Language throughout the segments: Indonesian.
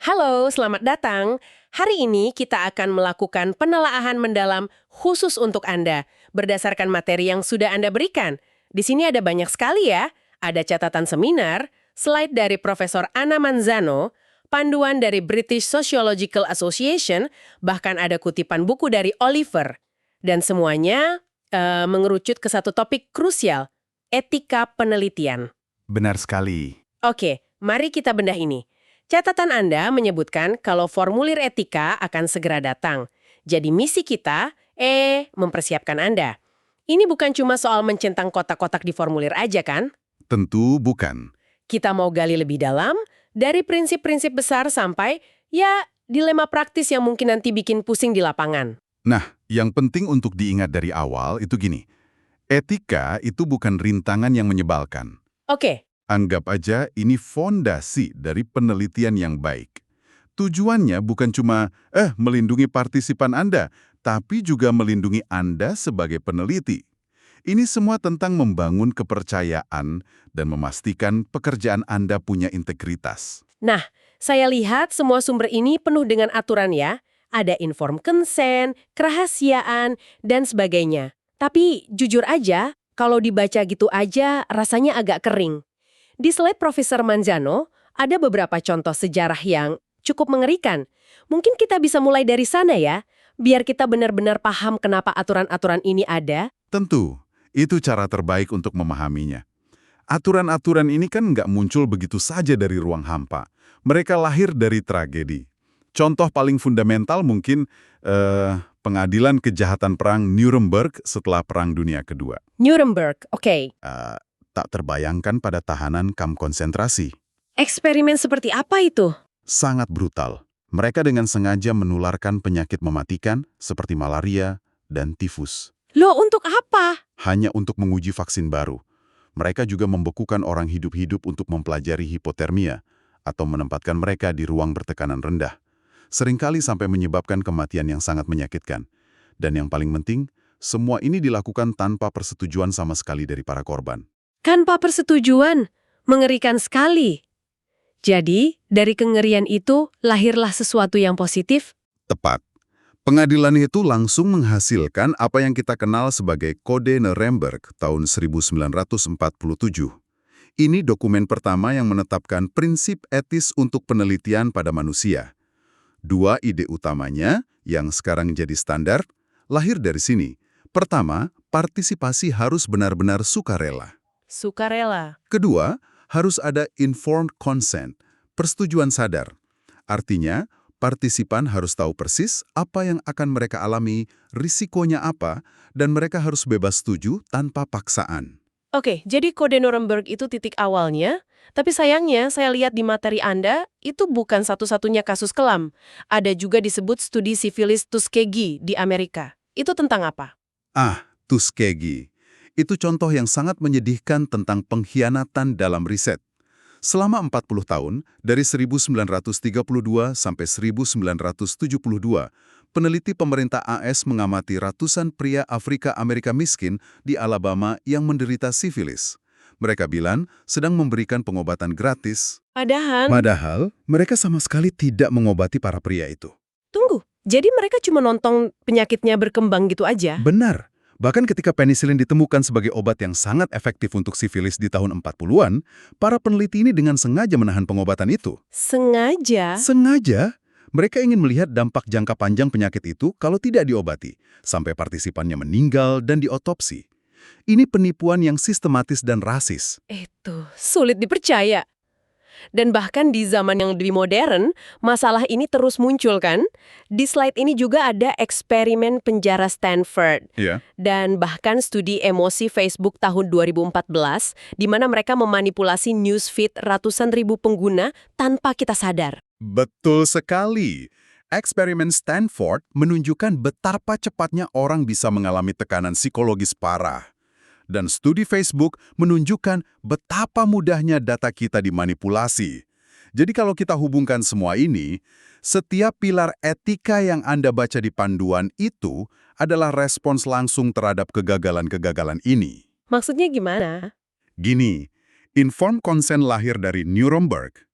Halo, selamat datang. Hari ini kita akan melakukan penelaahan mendalam khusus untuk Anda, berdasarkan materi yang sudah Anda berikan. Di sini ada banyak sekali ya. Ada catatan seminar, slide dari Profesor Anna Manzano, panduan dari British Sociological Association, bahkan ada kutipan buku dari Oliver. Dan semuanya mengerucut ke satu topik krusial, etika penelitian. Benar sekali. Oke, mari kita bedah ini. Catatan Anda menyebutkan kalau formulir etika akan segera datang. Jadi misi kita, mempersiapkan Anda. Ini bukan cuma soal mencentang kotak-kotak di formulir aja kan? Tentu bukan. Kita mau gali lebih dalam, dari prinsip-prinsip besar sampai, dilema praktis yang mungkin nanti bikin pusing di lapangan. Nah, yang penting untuk diingat dari awal itu gini. Etika itu bukan rintangan yang menyebalkan. Oke. Anggap aja ini fondasi dari penelitian yang baik. Tujuannya bukan cuma melindungi partisipan Anda, tapi juga melindungi Anda sebagai peneliti. Ini semua tentang membangun kepercayaan dan memastikan pekerjaan Anda punya integritas. Nah, saya lihat semua sumber ini penuh dengan aturan ya. Ada informed consent, kerahasiaan, dan sebagainya. Tapi jujur aja, kalau dibaca gitu aja rasanya agak kering. Di slide Profesor Manzano, ada beberapa contoh sejarah yang cukup mengerikan. Mungkin kita bisa mulai dari sana ya, biar kita benar-benar paham kenapa aturan-aturan ini ada. Tentu, itu cara terbaik untuk memahaminya. Aturan-aturan ini kan nggak muncul begitu saja dari ruang hampa. Mereka lahir dari tragedi. Contoh paling fundamental mungkin pengadilan kejahatan perang Nuremberg setelah Perang Dunia Kedua. Nuremberg, oke. Tak terbayangkan pada tahanan kamp konsentrasi. Eksperimen seperti apa itu? Sangat brutal. Mereka dengan sengaja menularkan penyakit mematikan seperti malaria dan tifus. Loh, untuk apa? Hanya untuk menguji vaksin baru. Mereka juga membekukan orang hidup-hidup untuk mempelajari hipotermia atau menempatkan mereka di ruang bertekanan rendah. Seringkali sampai menyebabkan kematian yang sangat menyakitkan. Dan yang paling penting, semua ini dilakukan tanpa persetujuan sama sekali dari para korban. Tanpa persetujuan, mengerikan sekali. Jadi, dari kengerian itu lahirlah sesuatu yang positif? Tepat. Pengadilan itu langsung menghasilkan apa yang kita kenal sebagai Kode Nuremberg tahun 1947. Ini dokumen pertama yang menetapkan prinsip etis untuk penelitian pada manusia. Dua ide utamanya, yang sekarang jadi standar, lahir dari sini. Pertama, partisipasi harus benar-benar sukarela. Sukarela. Kedua, harus ada informed consent, persetujuan sadar. Artinya, partisipan harus tahu persis apa yang akan mereka alami, risikonya apa, dan mereka harus bebas setuju tanpa paksaan. Oke, jadi Kode Nuremberg itu titik awalnya, tapi sayangnya saya lihat di materi Anda, itu bukan satu-satunya kasus kelam. Ada juga disebut studi sifilis Tuskegee di Amerika. Itu tentang apa? Tuskegee. Itu contoh yang sangat menyedihkan tentang pengkhianatan dalam riset. Selama 40 tahun, dari 1932 sampai 1972, peneliti pemerintah AS mengamati ratusan pria Afrika Amerika miskin di Alabama yang menderita sifilis. Mereka bilang sedang memberikan pengobatan gratis. Padahal, mereka sama sekali tidak mengobati para pria itu. Tunggu, jadi mereka cuma nonton penyakitnya berkembang gitu aja? Benar. Bahkan ketika penisilin ditemukan sebagai obat yang sangat efektif untuk sifilis di tahun 40-an, para peneliti ini dengan sengaja menahan pengobatan itu. Sengaja? Sengaja, mereka ingin melihat dampak jangka panjang penyakit itu kalau tidak diobati, sampai partisipannya meninggal dan diotopsi. Ini penipuan yang sistematis dan rasis. Itu sulit dipercaya. Dan bahkan di zaman yang lebih modern, masalah ini terus muncul kan? Di slide ini juga ada eksperimen penjara Stanford. Iya. Dan bahkan studi emosi Facebook tahun 2014, di mana mereka memanipulasi newsfeed ratusan ribu pengguna tanpa kita sadar. Betul sekali. Eksperimen Stanford menunjukkan betapa cepatnya orang bisa mengalami tekanan psikologis parah. Dan studi Facebook menunjukkan betapa mudahnya data kita dimanipulasi. Jadi kalau kita hubungkan semua ini, setiap pilar etika yang Anda baca di panduan itu adalah respons langsung terhadap kegagalan-kegagalan ini. Maksudnya gimana? Gini, informed consent lahir dari Nuremberg.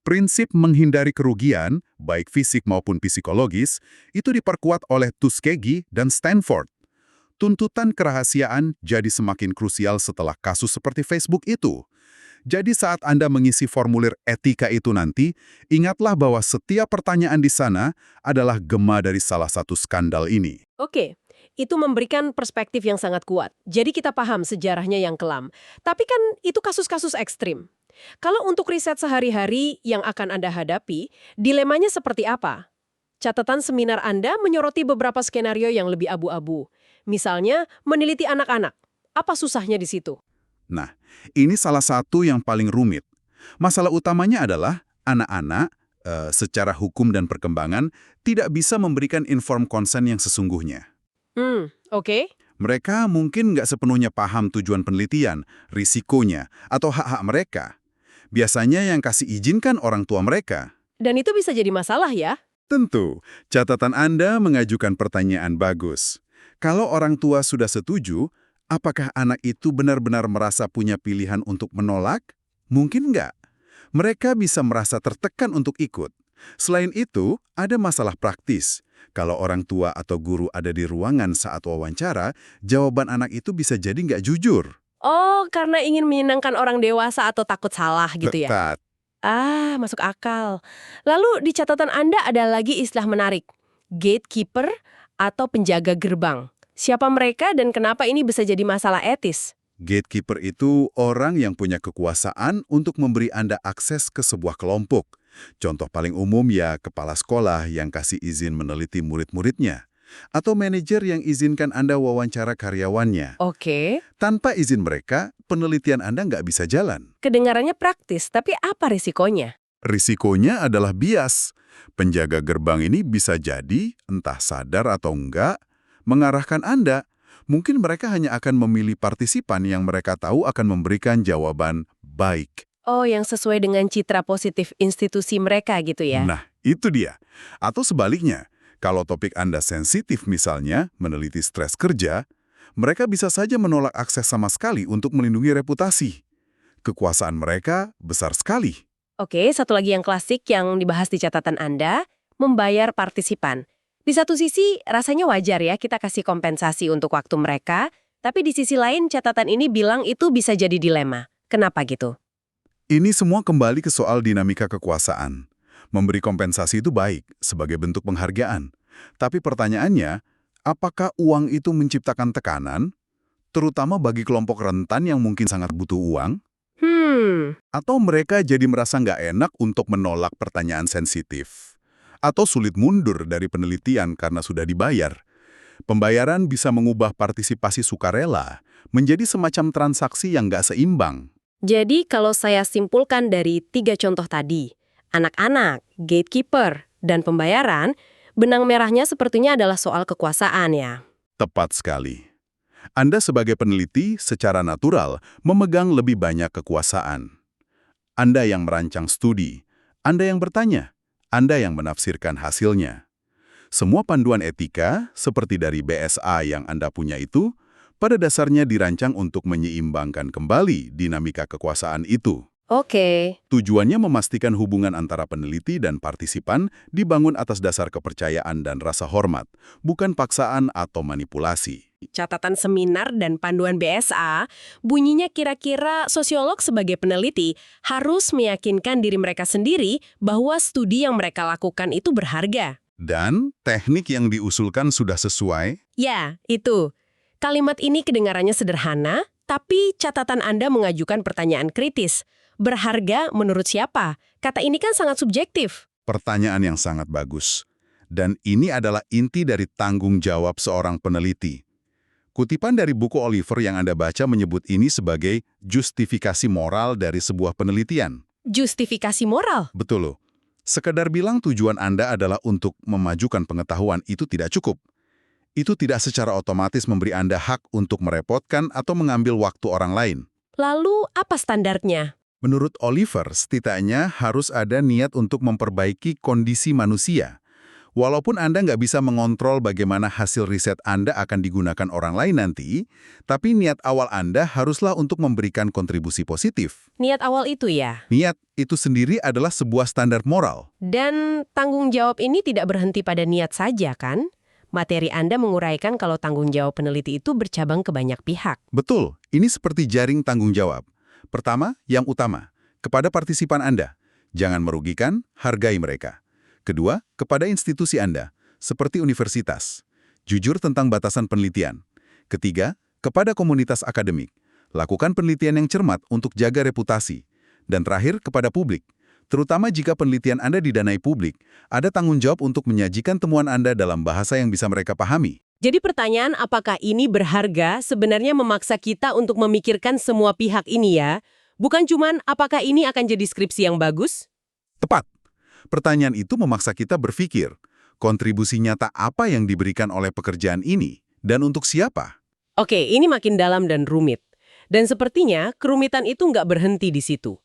Prinsip menghindari kerugian, baik fisik maupun psikologis, itu diperkuat oleh Tuskegee dan Stanford. Tuntutan kerahasiaan jadi semakin krusial setelah kasus seperti Facebook itu. Jadi saat Anda mengisi formulir etika itu nanti, ingatlah bahwa setiap pertanyaan di sana adalah gema dari salah satu skandal ini. Oke, itu memberikan perspektif yang sangat kuat. Jadi kita paham sejarahnya yang kelam. Tapi kan itu kasus-kasus ekstrim. Kalau untuk riset sehari-hari yang akan Anda hadapi, dilemanya seperti apa? Catatan seminar Anda menyoroti beberapa skenario yang lebih abu-abu. Misalnya, meneliti anak-anak. Apa susahnya di situ? Nah, ini salah satu yang paling rumit. Masalah utamanya adalah anak-anak, secara hukum dan perkembangan, tidak bisa memberikan informed consent yang sesungguhnya. Oke. Mereka mungkin nggak sepenuhnya paham tujuan penelitian, risikonya, atau hak-hak mereka. Biasanya yang kasih izin kan orang tua mereka. Dan itu bisa jadi masalah ya? Tentu, catatan Anda mengajukan pertanyaan bagus. Kalau orang tua sudah setuju, apakah anak itu benar-benar merasa punya pilihan untuk menolak? Mungkin nggak. Mereka bisa merasa tertekan untuk ikut. Selain itu, ada masalah praktis. Kalau orang tua atau guru ada di ruangan saat wawancara, jawaban anak itu bisa jadi nggak jujur. Oh, karena ingin menyenangkan orang dewasa atau takut salah gitu ya? Tepat. Ah, masuk akal. Lalu di catatan Anda ada lagi istilah menarik. Gatekeeper atau penjaga gerbang. Siapa mereka dan kenapa ini bisa jadi masalah etis? Gatekeeper itu orang yang punya kekuasaan untuk memberi Anda akses ke sebuah kelompok. Contoh paling umum ya kepala sekolah yang kasih izin meneliti murid-muridnya. Atau manajer yang izinkan Anda wawancara karyawannya. Oke. Tanpa izin mereka, penelitian Anda nggak bisa jalan. Kedengarannya praktis, tapi apa risikonya? Risikonya adalah bias. Penjaga gerbang ini bisa jadi, entah sadar atau enggak, mengarahkan Anda. Mungkin mereka hanya akan memilih partisipan yang mereka tahu akan memberikan jawaban baik. Oh, yang sesuai dengan citra positif institusi mereka gitu ya? Nah, itu dia. Atau sebaliknya, kalau topik Anda sensitif misalnya, meneliti stres kerja, mereka bisa saja menolak akses sama sekali untuk melindungi reputasi. Kekuasaan mereka besar sekali. Oke, satu lagi yang klasik yang dibahas di catatan Anda, membayar partisipan. Di satu sisi, rasanya wajar ya kita kasih kompensasi untuk waktu mereka, tapi di sisi lain catatan ini bilang itu bisa jadi dilema. Kenapa gitu? Ini semua kembali ke soal dinamika kekuasaan. Memberi kompensasi itu baik, sebagai bentuk penghargaan. Tapi pertanyaannya, apakah uang itu menciptakan tekanan, terutama bagi kelompok rentan yang mungkin sangat butuh uang? Atau mereka jadi merasa nggak enak untuk menolak pertanyaan sensitif? Atau sulit mundur dari penelitian karena sudah dibayar? Pembayaran bisa mengubah partisipasi sukarela menjadi semacam transaksi yang nggak seimbang. Jadi kalau saya simpulkan dari 3 contoh tadi, anak-anak, gatekeeper, dan pembayaran, benang merahnya sepertinya adalah soal kekuasaan ya. Tepat sekali. Anda sebagai peneliti secara natural memegang lebih banyak kekuasaan. Anda yang merancang studi, Anda yang bertanya, Anda yang menafsirkan hasilnya. Semua panduan etika, seperti dari BSA yang Anda punya itu, pada dasarnya dirancang untuk menyeimbangkan kembali dinamika kekuasaan itu. Oke. Tujuannya memastikan hubungan antara peneliti dan partisipan dibangun atas dasar kepercayaan dan rasa hormat, bukan paksaan atau manipulasi. Catatan seminar dan panduan BSA, bunyinya kira-kira sosiolog sebagai peneliti harus meyakinkan diri mereka sendiri bahwa studi yang mereka lakukan itu berharga. Dan teknik yang diusulkan sudah sesuai. Ya, itu. Kalimat ini kedengarannya sederhana, tapi catatan Anda mengajukan pertanyaan kritis. Berharga menurut siapa? Kata ini kan sangat subjektif. Pertanyaan yang sangat bagus. Dan ini adalah inti dari tanggung jawab seorang peneliti. Kutipan dari buku Oliver yang Anda baca menyebut ini sebagai justifikasi moral dari sebuah penelitian. Justifikasi moral? Betul loh. Sekedar bilang tujuan Anda adalah untuk memajukan pengetahuan itu tidak cukup. Itu tidak secara otomatis memberi Anda hak untuk merepotkan atau mengambil waktu orang lain. Lalu apa standarnya? Menurut Oliver, setidaknya harus ada niat untuk memperbaiki kondisi manusia. Walaupun Anda nggak bisa mengontrol bagaimana hasil riset Anda akan digunakan orang lain nanti, tapi niat awal Anda haruslah untuk memberikan kontribusi positif. Niat awal itu ya. Niat itu sendiri adalah sebuah standar moral. Dan tanggung jawab ini tidak berhenti pada niat saja kan? Materi Anda menguraikan kalau tanggung jawab peneliti itu bercabang ke banyak pihak. Betul, ini seperti jaring tanggung jawab. Pertama, yang utama, kepada partisipan Anda. Jangan merugikan, hargai mereka. Kedua, kepada institusi Anda, seperti universitas. Jujur tentang batasan penelitian. Ketiga, kepada komunitas akademik. Lakukan penelitian yang cermat untuk jaga reputasi. Dan terakhir, kepada publik. Terutama jika penelitian Anda didanai publik, ada tanggung jawab untuk menyajikan temuan Anda dalam bahasa yang bisa mereka pahami. Jadi pertanyaan apakah ini berharga sebenarnya memaksa kita untuk memikirkan semua pihak ini ya? Bukan cuman apakah ini akan jadi skripsi yang bagus? Tepat. Pertanyaan itu memaksa kita berpikir, kontribusi nyata apa yang diberikan oleh pekerjaan ini, dan untuk siapa? Oke, ini makin dalam dan rumit. Dan sepertinya kerumitan itu nggak berhenti di situ.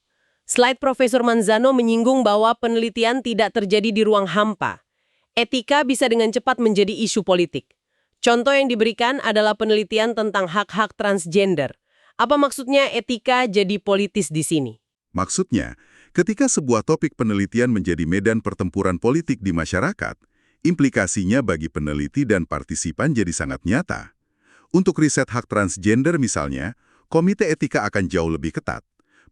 Slide Profesor Manzano menyinggung bahwa penelitian tidak terjadi di ruang hampa. Etika bisa dengan cepat menjadi isu politik. Contoh yang diberikan adalah penelitian tentang hak-hak transgender. Apa maksudnya etika jadi politis di sini? Maksudnya, ketika sebuah topik penelitian menjadi medan pertempuran politik di masyarakat, implikasinya bagi peneliti dan partisipan jadi sangat nyata. Untuk riset hak transgender misalnya, komite etika akan jauh lebih ketat.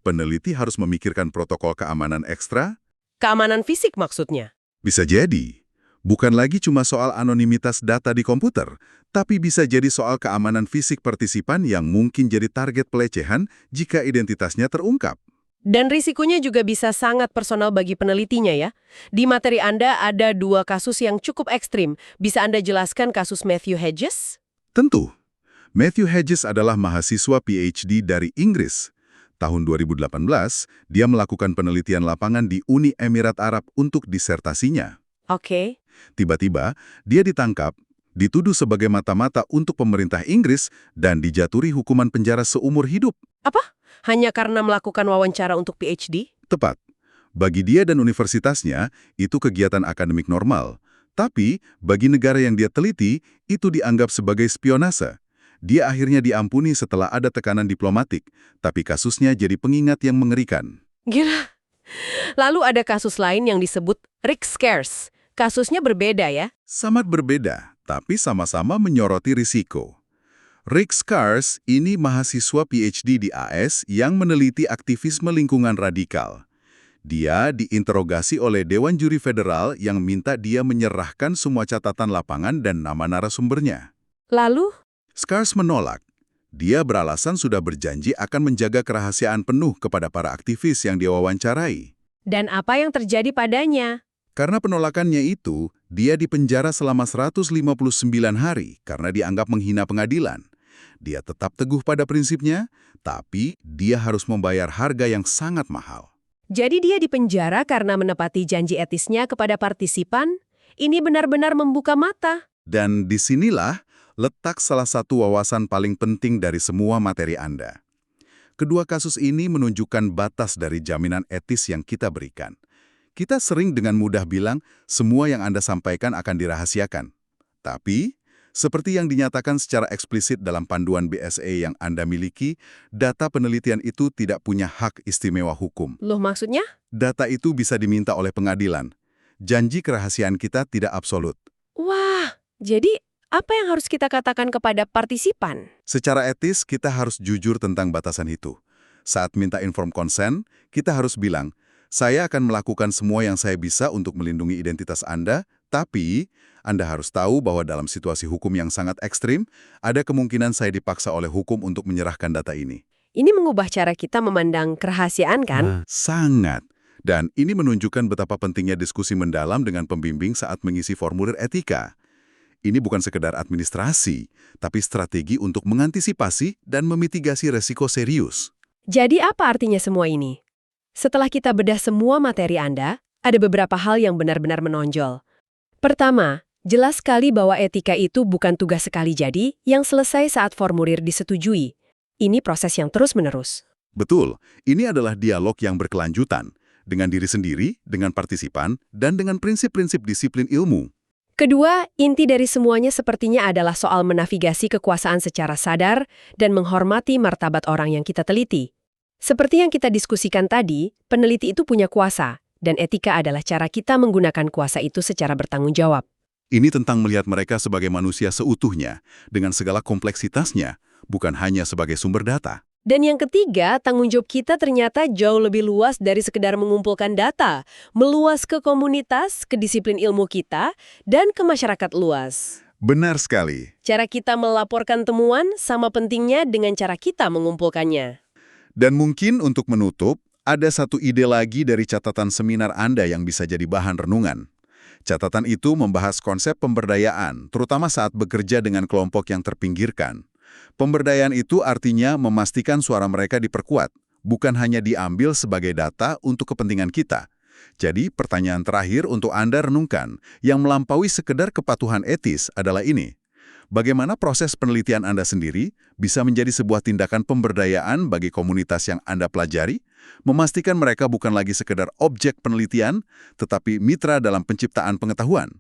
Peneliti harus memikirkan protokol keamanan ekstra. Keamanan fisik maksudnya? Bisa jadi. Bukan lagi cuma soal anonimitas data di komputer, tapi bisa jadi soal keamanan fisik partisipan yang mungkin jadi target pelecehan jika identitasnya terungkap. Dan risikonya juga bisa sangat personal bagi penelitinya ya. Di materi Anda ada 2 kasus yang cukup ekstrim. Bisa Anda jelaskan kasus Matthew Hedges? Tentu. Matthew Hedges adalah mahasiswa PhD dari Inggris. Tahun 2018, dia melakukan penelitian lapangan di Uni Emirat Arab untuk disertasinya. Oke. Tiba-tiba, dia ditangkap, dituduh sebagai mata-mata untuk pemerintah Inggris, dan dijatuhi hukuman penjara seumur hidup. Apa? Hanya karena melakukan wawancara untuk PhD? Tepat. Bagi dia dan universitasnya, itu kegiatan akademik normal. Tapi, bagi negara yang dia teliti, itu dianggap sebagai spionase. Dia akhirnya diampuni setelah ada tekanan diplomatik, tapi kasusnya jadi pengingat yang mengerikan. Gila. Lalu ada kasus lain yang disebut Rick Scares. Kasusnya berbeda ya? Sangat berbeda, tapi sama-sama menyoroti risiko. Rick Scares ini mahasiswa PhD di AS yang meneliti aktivisme lingkungan radikal. Dia diinterogasi oleh Dewan Juri Federal yang minta dia menyerahkan semua catatan lapangan dan nama narasumbernya. Lalu? Scares menolak. Dia beralasan sudah berjanji akan menjaga kerahasiaan penuh kepada para aktivis yang dia wawancarai. Dan apa yang terjadi padanya? Karena penolakannya itu, dia dipenjara selama 159 hari karena dianggap menghina pengadilan. Dia tetap teguh pada prinsipnya, tapi dia harus membayar harga yang sangat mahal. Jadi dia dipenjara karena menepati janji etisnya kepada partisipan? Ini benar-benar membuka mata. Dan disinilah letak salah satu wawasan paling penting dari semua materi Anda. Kedua kasus ini menunjukkan batas dari jaminan etis yang kita berikan. Kita sering dengan mudah bilang, semua yang Anda sampaikan akan dirahasiakan. Tapi, seperti yang dinyatakan secara eksplisit dalam panduan BSA yang Anda miliki, data penelitian itu tidak punya hak istimewa hukum. Loh maksudnya? Data itu bisa diminta oleh pengadilan. Janji kerahasiaan kita tidak absolut. Wah, jadi apa yang harus kita katakan kepada partisipan? Secara etis, kita harus jujur tentang batasan itu. Saat minta informed consent, kita harus bilang, saya akan melakukan semua yang saya bisa untuk melindungi identitas Anda, tapi Anda harus tahu bahwa dalam situasi hukum yang sangat ekstrim, ada kemungkinan saya dipaksa oleh hukum untuk menyerahkan data ini. Ini mengubah cara kita memandang kerahasiaan kan? Sangat. Dan ini menunjukkan betapa pentingnya diskusi mendalam dengan pembimbing saat mengisi formulir etika. Ini bukan sekedar administrasi, tapi strategi untuk mengantisipasi dan memitigasi resiko serius. Jadi apa artinya semua ini? Setelah kita bedah semua materi Anda, ada beberapa hal yang benar-benar menonjol. Pertama, jelas sekali bahwa etika itu bukan tugas sekali jadi yang selesai saat formulir disetujui. Ini proses yang terus-menerus. Betul, ini adalah dialog yang berkelanjutan dengan diri sendiri, dengan partisipan, dan dengan prinsip-prinsip disiplin ilmu. Kedua, inti dari semuanya sepertinya adalah soal menavigasi kekuasaan secara sadar dan menghormati martabat orang yang kita teliti. Seperti yang kita diskusikan tadi, peneliti itu punya kuasa, dan etika adalah cara kita menggunakan kuasa itu secara bertanggung jawab. Ini tentang melihat mereka sebagai manusia seutuhnya, dengan segala kompleksitasnya, bukan hanya sebagai sumber data. Dan yang ketiga, tanggung jawab kita ternyata jauh lebih luas dari sekedar mengumpulkan data, meluas ke komunitas, ke disiplin ilmu kita, dan ke masyarakat luas. Benar sekali. Cara kita melaporkan temuan sama pentingnya dengan cara kita mengumpulkannya. Dan mungkin untuk menutup, ada satu ide lagi dari catatan seminar Anda yang bisa jadi bahan renungan. Catatan itu membahas konsep pemberdayaan, terutama saat bekerja dengan kelompok yang terpinggirkan. Pemberdayaan itu artinya memastikan suara mereka diperkuat, bukan hanya diambil sebagai data untuk kepentingan kita. Jadi, pertanyaan terakhir untuk Anda renungkan, yang melampaui sekedar kepatuhan etis adalah ini. Bagaimana proses penelitian Anda sendiri bisa menjadi sebuah tindakan pemberdayaan bagi komunitas yang Anda pelajari, memastikan mereka bukan lagi sekedar objek penelitian, tetapi mitra dalam penciptaan pengetahuan?